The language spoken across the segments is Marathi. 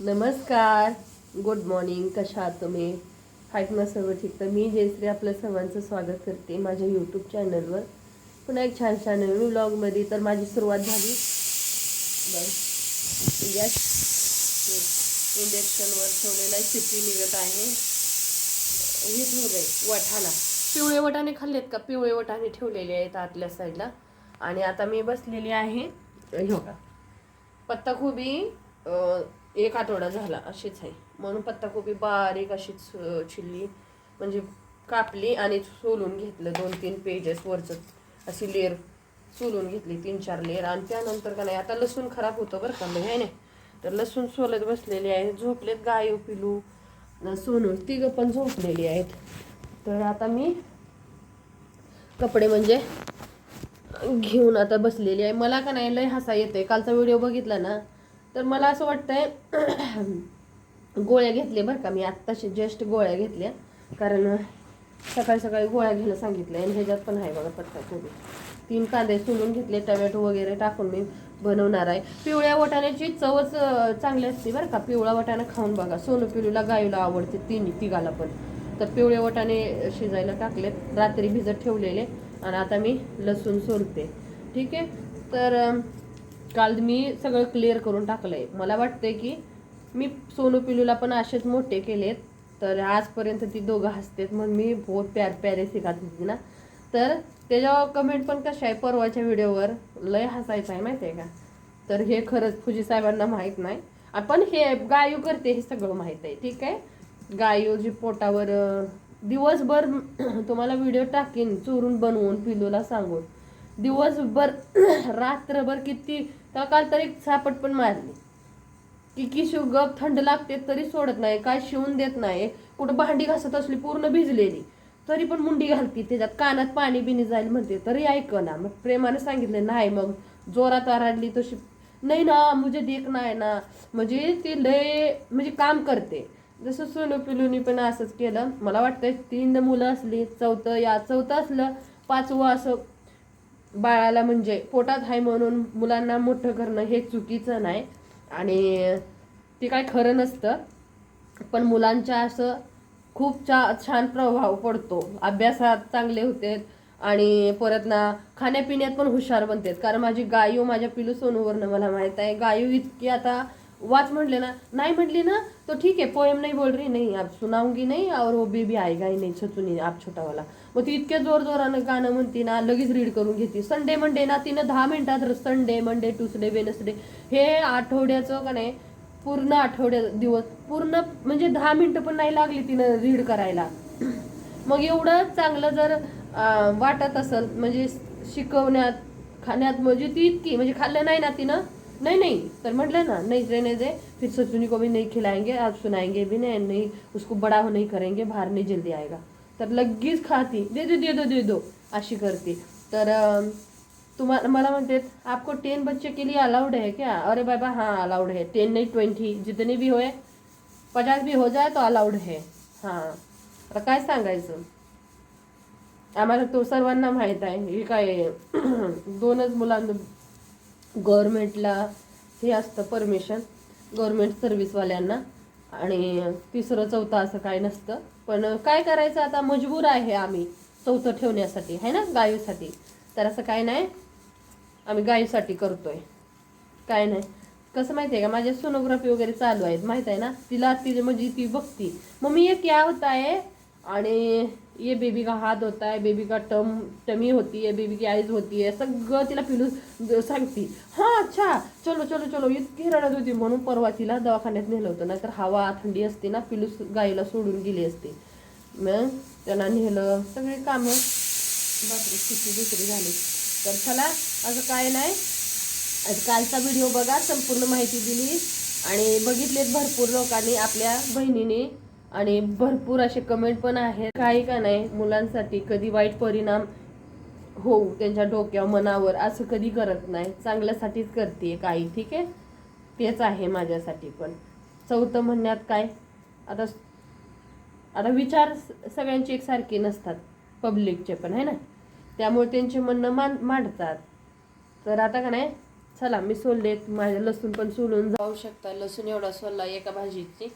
नमस्कार, गुड मॉर्निंग. कशा आहात तुम्ही? आहेत ना सर्व ठीक? तर मी जयश्री आपलं सर्वांचं स्वागत करते माझ्या यूट्यूब चॅनलवर. पुन्हा एक छान छान नवीन व्लॉगमध्ये. तर माझी सुरुवात झाली. गॅस इंडक्शनवर ठेवलेला शिट्टी निघत आहे. हे ठेवलंय वाटाणा. पिवळे वाटाणे खाल्लेत का? पिवळे वाटाणे ठेवलेले आहेत आतल्या साईडला. आणि आता मी बसलेली आहे. हो का, पत्ताकोबी एक आठवडा झाला अशीच आहे म्हणून पत्ताकोबी बारीक अशीच चिरली, म्हणजे कापली आणि सोलून घेतलं. 2-3 पेजेस वरचं अशी लेअर सोलून घेतली, 3-4 लेअर. आणि त्यानंतर का नाही, आता लसूण खराब होतं बरं का मग आहे ना, तर लसूण सोलत बसलेली आहे. झोपलेत गायू पिलू सोनू, तिघं पण झोपलेली आहेत. तर आता मी कपडे म्हणजे घेऊन आता बसलेली आहे. मला का नाही लय हसा येते. कालचा व्हिडिओ बघितला ना, तर मला असं वाटतंय गोळ्या घेतल्या बरं का मी आत्ताशी जस्ट गोळ्या घेतल्या, कारण सकाळी सकाळी गोळ्या घ्यायला सांगितलं. आणि ह्याच्यात पण आहे बघा पत्ताकोबी. 3 कांदे सोलून घेतले, टमॅटो वगैरे टाकून मी बनवणार आहे. पिवळ्या वाटाण्याची चवच चांगली असते बरं का. पिवळा वाटाणा खाऊन बघा. सोनू पिलूला गायूला आवडते, तिघाला पण. तर पिवळे वाटाणे शिजायला टाकलेत, रात्री भिजत ठेवलेले. आणि आता मी लसूण सोलते. ठीक आहे. तर काल मी सगळं क्लिअर करून टाकलंय. मला वाटतंय की मी सोनू पिलूला पण असेच मोठे केलेत, तर आजपर्यंत ती दोघं हसतेत म्हणून मी बहुत प्यार प्यारे सिखात ना. तर त्याच्यावर कमेंट पण कशा आहे, परवाच्या व्हिडिओवर लय हसायचं आहे माहिती आहे का. तर हे खरंच फुजी साहेबांना माहीत नाही, आपण हे गायू करते हे सगळं माहीत आहे. ठीक आहे. गायू जी पोटावर दिवसभर तुम्हाला व्हिडिओ टाकीन चोरून बनवून पिलूला सांगून, दिवसभर रात्रभर किती. तर काल तरी सापट पण मारली की शिव गप, थंड लागते तरी सोडत नाही, काय शिवून देत नाही. कुठं भांडी घासत असली पूर्ण भिजलेली तरी पण मुंडी घालती त्याच्यात, कानात पाणी बिनी जाईल म्हणते तरी ऐकना. मग प्रेमाने सांगितले नाही, मग जोरात आरडली तशी नाही ना, मुझे देख नाही ना. म्हणजे ती लय म्हणजे काम करते. जसं सोनू पिलूनी पण असंच केलं. मला वाटतंय 3 मुलं असली, चौथं असलं, 5वं असं बाळाला म्हणजे पोटात आहे म्हणून मुलांना मोठं करणं हे चुकीचं नाही. आणि ते काय खरं नसतं, पण मुलांच्या असं खूप छान प्रभाव पडतो. अभ्यासात चांगले होते आणि परत ना खाण्यापिण्यात पण हुशार बनतात. कारण माझी गायू माझ्या पिलू सोनूवरनं मला माहित आहे, गायू इतकी आता वाच म्हटले ना, नाही म्हटली ना तो ठीक है, पोएम नहीं बोल रही, नहीं आप सुनाऊंगी नहीं, और वो बेबी आएगा ही नहीं, छचुनी आप छोटा वाला. मग ती इतक्या जोरानं गाणं म्हणते ना, लगेच रीड करून घेते. संडे मंडे ना तिनं 10 मिनिटात, संडे मंडे ट्यूसडे वेनसडे हे आठवड्याचं का नाही, पूर्ण आठवड्या दिवस पूर्ण म्हणजे 10 मिनिटं पण नाही लागली तिनं रीड करायला. मग एवढं चांगलं जर वाटत असेल म्हणजे शिकवण्यात खाण्यात, म्हणजे ती इतकी म्हणजे खाल्लं नाही ना तिनं, नहीं नहीं तर म्हटलं ना, नहीं रहने दे, फिर सचुनी को भी नहीं खिलाएंगे, आप सुनाएंगे भी नहीं, नहीं उसको बड़ा हो नहीं करेंगे, बाहर नहीं जल्दी आएगा. तर लगेच खाती, दे दो दे दो दे दो अशी करते. तर तुम्हाला मला म्हणते आपको 10 बच्चे के लिए अलाउड है क्या? अरे बाबा हाँ अलाउड है, 10 नहीं 20 जितने भी होए, 50 भी हो जाए तो अलाउड है. हां, आता काय सांगायचं. आम्हाला तो सर्वांना माहीत आहे. हे काय 2च मुलांना गव्हर्नमेंटला हे असतं परमिशन, गव्हर्नमेंट सर्व्हिसवाल्यांना. आणि 3रं-4थं असं काय नसतं. पण काय करायचं आता, मजबूर आहे आम्ही 4थं ठेवण्यासाठी, आहे ना, गायूसाठी. तर असं काय नाही, आम्ही गायूसाठी करतोय. काय नाही, कसं माहिती आहे का, माझ्या सोनोग्राफी वगैरे चालू आहेत माहित आहे ना. तिला म्हणजे ती बघती, मम्मी ये क्या होता है, आणि ये बेबी का हात होता है, बेबी का टमी होती है, बेबी की आईज होती है, सगळं तिला पिलू सांगती. हां अच्छा चलो चलो चलो, इतकी रडत होती म्हणून परवा तिला दवाखान्यात नेलं होतं. नाहीतर हवा थंडी असते ना, पिलू गाईला सोडून गेली असते. मग त्यांना नेलं, सगळी कामं बापरे किती दुसरी झाली. तर चला, असं काय नाही. कालचा व्हिडिओ बघा, संपूर्ण माहिती दिली आणि बघितलेत भरपूर लोकांनी, आपल्या बहिणीने. आणि भरपूर असे कमेंट पण आहेत. काही का नाही, मुलांसाठी कधी वाईट परिणाम होऊ त्यांच्या डोक्यावर मनावर असं कधी करत नाही, चांगल्यासाठीच करते काही. ठीक आहे, तेच आहे माझ्यासाठी पण. 4थं म्हणण्यात काय, आता आता विचार सगळ्यांचे एकसारखे नसतात, पब्लिकचे पण आहे ना, त्यामुळे त्यांचे म्हणणं मांडतात. तर आता का नाही, चला मी सोललेत, माझ्या लसूण पण सोलून जाऊ शकता. लसूण एवढा सोलला एका भाजीची,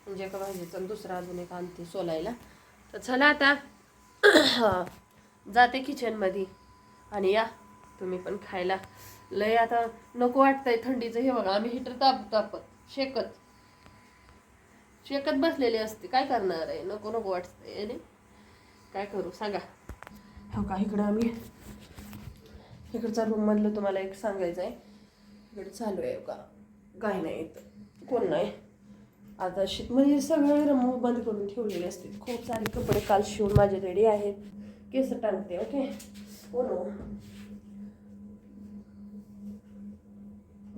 म्हणजे एका भाजीचा दुसरा अजून एक आणते सोलायला. तर चला आता जाते किचनमध्ये आणि या तुम्ही पण खायला. लय आता नको वाटतंय थंडीचं. हे बघा आम्ही हिटर तापत शेकत बसलेले असते. काय करणार आहे, नको नको वाटतंय नाही. काय करू सांगा. हो का, इकडं आम्ही इकडचा रूम मधलं तुम्हाला एक सांगायचं आहे. इकडे चालू आहे का, काय नाही येत, कोण नाही. आता म्हणजे सगळे रमू बंद करून ठेवलेले असते. खूप सारे कपडे काल शिवून माझे रेडी आहेत. केस टांगते. ओके, हो नो,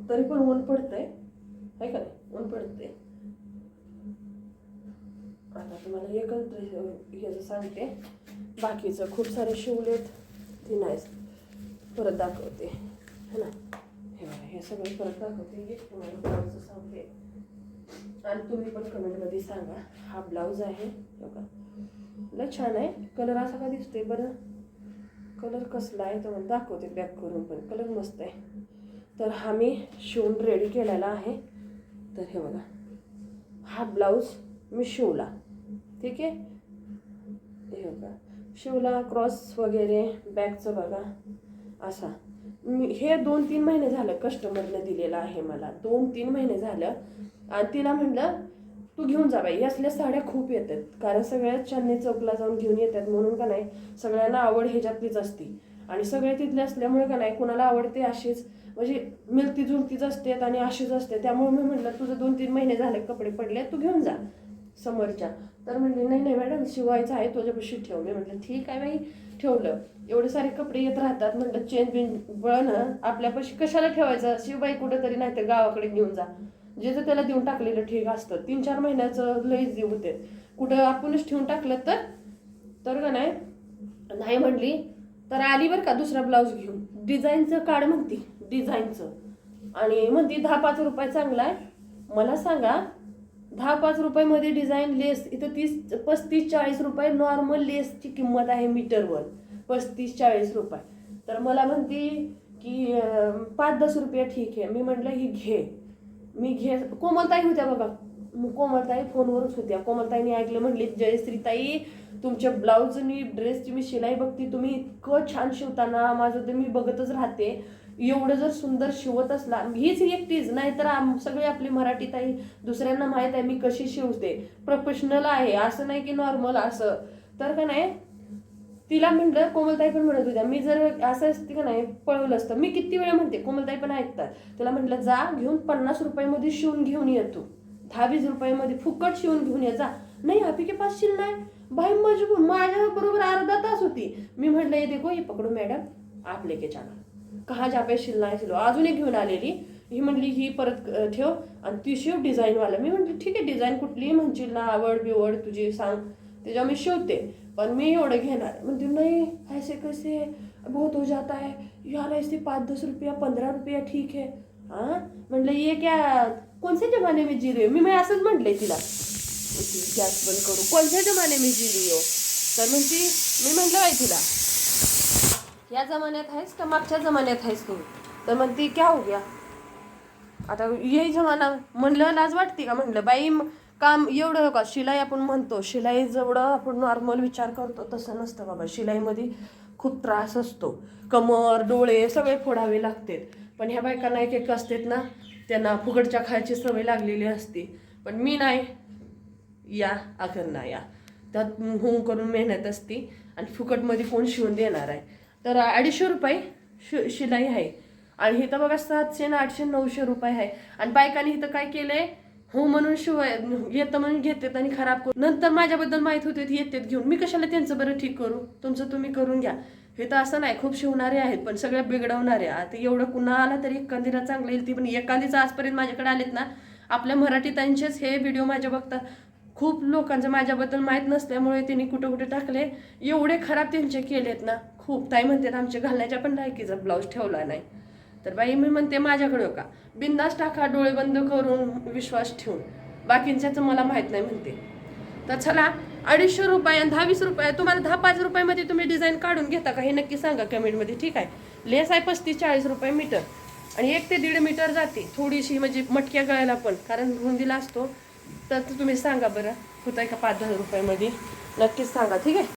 तरी पण ऊन पडतंय आहे का नाही, ऊन पडतंय. आता तुम्हाला एकच ड्रेस याचं सांगते, बाकीचं खूप सारे शिवलेत ते नाही, परत दाखवते है ना. हे सगळं परत दाखवते, तुम्हाला ब्लाऊजचं सांगते. आणि तुम्ही पण कमेंटमध्ये सांगा. हा ब्लाऊज आहे बघा, लय छान आहे. कलर असा का दिसतोय बरं, कलर कसला आहे तुम्हाला दाखवते बॅक करून, पण कलर मस्त आहे. तर हा मी शिवून रेडी केलेला आहे. तर हे बघा, हा ब्लाऊज मी शिवला, ठीक आहे. हे बघा शिवला, क्रॉस वगैरे बॅकचं बघा असा. मी हे 2-3 महिने झालं कस्टमरने दिलेला आहे मला, 2-3 महिने झालं. आणि तिला म्हटलं तू घेऊन जा बाई, असल्या साड्या खूप येतात, कारण सगळ्या चांदणी चौकला जाऊन घेऊन येतात म्हणून का नाही, सगळ्यांना आवड ह्याच्यातलीच असते. आणि सगळे तिथले असल्यामुळे का नाही, कोणाला आवडते अशीच, म्हणजे मिळती जुळतीच असतात आणि अशीच असते. त्यामुळे मी म्हटलं तुझं 2-3 महिने झाले कपडे पडले, तू घेऊन जा समोरच्या. तर म्हणली नाही नाही मॅडम शिवायचं आहे, तुझ्यापाशी ठेव. मी म्हटलं ठीक आहे बाई, ठेवलं. एवढे सारे कपडे येत राहतात, म्हटलं चेंज बिन बळणं आपल्यापाशी कशाला ठेवायचं, शिवबाई कुठं तरी नाही तर गावाकडे घेऊन जा, जे त्याला देऊन टाकलेलं ठीक असतं. 3-4 महिन्याचं लईच देऊ होते, कुठं आपणच ठेवून टाकलं तर का नाही म्हणली. तर आली बरं का दुसरा ब्लाऊज घेऊन, डिझाईनचं काढ म्हणती, डिझाईनचं, आणि म्हणती 10-5 रुपये चांगला आहे. मला सांगा 10-5 रुपयामध्ये डिझाईन लेस इथं 35-40 रुपये नॉर्मल लेसची किंमत आहे मीटरवर, 35-40 रुपये. तर मला म्हणती की 5-10 रुपये ठीक आहे. मी म्हटलं ही घे. कोमलताई होत्या बघा, कोमलताई फोनवरच होत्या. कोमलताईने ऐकलं, म्हणली जयश्रीताई तुमच्या ब्लाऊजनी ड्रेसची मी शिलाई बघते, तुम्ही इतकं छान शिवताना, माझं तर मी बघतच राहते. एवढं जर सुंदर शिवत असला, हीच एकटीच नाही तर सगळी आपली मराठी ताई दुसऱ्यांना माहीत आहे मी कशी शिवते, प्रोफेशनल आहे, असं नाही की नॉर्मल असं. तर का नाही तिला म्हटलं, कोमलताई पण म्हणत होत्या, मी जर असं असते का नाही पळवलं असतं. मी किती वेळ म्हणते, कोमलताई पण ऐकतात. तिला म्हटलं जा घेऊन 50 रुपयामध्ये शिवून घेऊन ये तू, 10-20 रुपयामध्ये फुकट शिवून घेऊन ये जा. नाही आपी के पास शिल नाही भाई, मजबूर. माझ्या बरोबर अर्धा तास होती. मी म्हटलं ये देखो ये पकडो मॅडम, आप लेके जाना, कहा जा पे शिल नाही शिलो. अजून एक घेऊन आलेली, ही म्हणली ही परत ठेव आणि ती शिव डिझाईनवाला. मी म्हटलं ठीक आहे, डिझाईन कुठली म्हणशील ना, आवड बिवड तुझी सांग, त्याच्या मी शिवते, पण मी एवढं घेणार. म्हणते नाही ऐसे कैसे, बहुत हो जाता है यार, ऐसे 5-10 रुपया 15 रुपया ठीक है. हाँ म्हटलं ये क्या कोणत्या जमाने में जी रही हो. मी असंच म्हटलंय तिला, गॅस बंद करू, कोणत्या जमाने में जी रही हो. तर म्हणती, मी म्हटलं बाई तिला या जमान्यात आहेस का मागच्या जमान्यात आहेस तू. तर म्हणती क्या हो गया, आता यही जमाना. म्हणलं लाज वाटते का, म्हणलं बाई काम एवढं का, शिलाई आपण म्हणतो शिलाई जेवढं आपण नॉर्मल विचार करतो तसं नसतं बाबा. शिलाईमध्ये खूप त्रास असतो, कमर डोळे सगळे फोडावे लागतात. पण ह्या बायकांना एक असतात ना, त्यांना फुकटच्या खायची सवय लागलेली असते. पण मी नाही, या अखर या त्यात होऊन करून मेहनत असते, आणि फुकटमध्ये कोण शिवून देणार आहे. तर 250 रुपये शिलाई आहे, आणि इथं बघा 700, 800, 900 रुपये आहे. आणि बायकांनी इथं काय केलंय, हो म्हणून शिवाय येतं म्हणून घेतात आणि खराब करू, नंतर माझ्याबद्दल माहीत होते येतात घेऊन. मी कशाला त्यांचं बरं ठीक करू, तुमचं तुम्ही करून घ्या. हे तर असं नाही, खूप शिवणारे आहेत पण सगळ्या बिघडवणारे. आता एवढं कुणा आला तरी एखादीला चांगलं येईल ती, पण एखादीचं आजपर्यंत माझ्याकडे आलेत ना, आपल्या मराठीतांचेच हे व्हिडिओ माझ्या बघतात. खूप लोकांचं माझ्याबद्दल माहीत नसल्यामुळे त्यांनी कुठं कुठे टाकले, एवढे खराब त्यांचे केलेत ना. खूप ताई म्हणतात आमच्या घालण्याच्या पण लायकीचा ब्लाऊज ठेवला नाही. तर बाई मी म्हणते माझ्याकडे का बिंदास टाका, डोळे बंद करून विश्वास ठेवून, बाकींच्याचं मला माहीत नाही म्हणते. तर चला 250 रुपये आणि 10-20 रुपये, तुम्हाला 10-5 रुपयामध्ये तुम्ही डिझाईन काढून घेता का हे नक्की सांगा कमेंटमध्ये, ठीक आहे. लेस आहे 35-40 रुपये मीटर. आणि 1 ते 1.5 मीटर जाते थोडीशी, म्हणजे मटक्या गळ्याला पण, कारण रुंदीला असतो. तर तुम्ही सांगा बरं, होत आहे का 5-10 रुपयामध्ये? नक्कीच सांगा, ठीक आहे.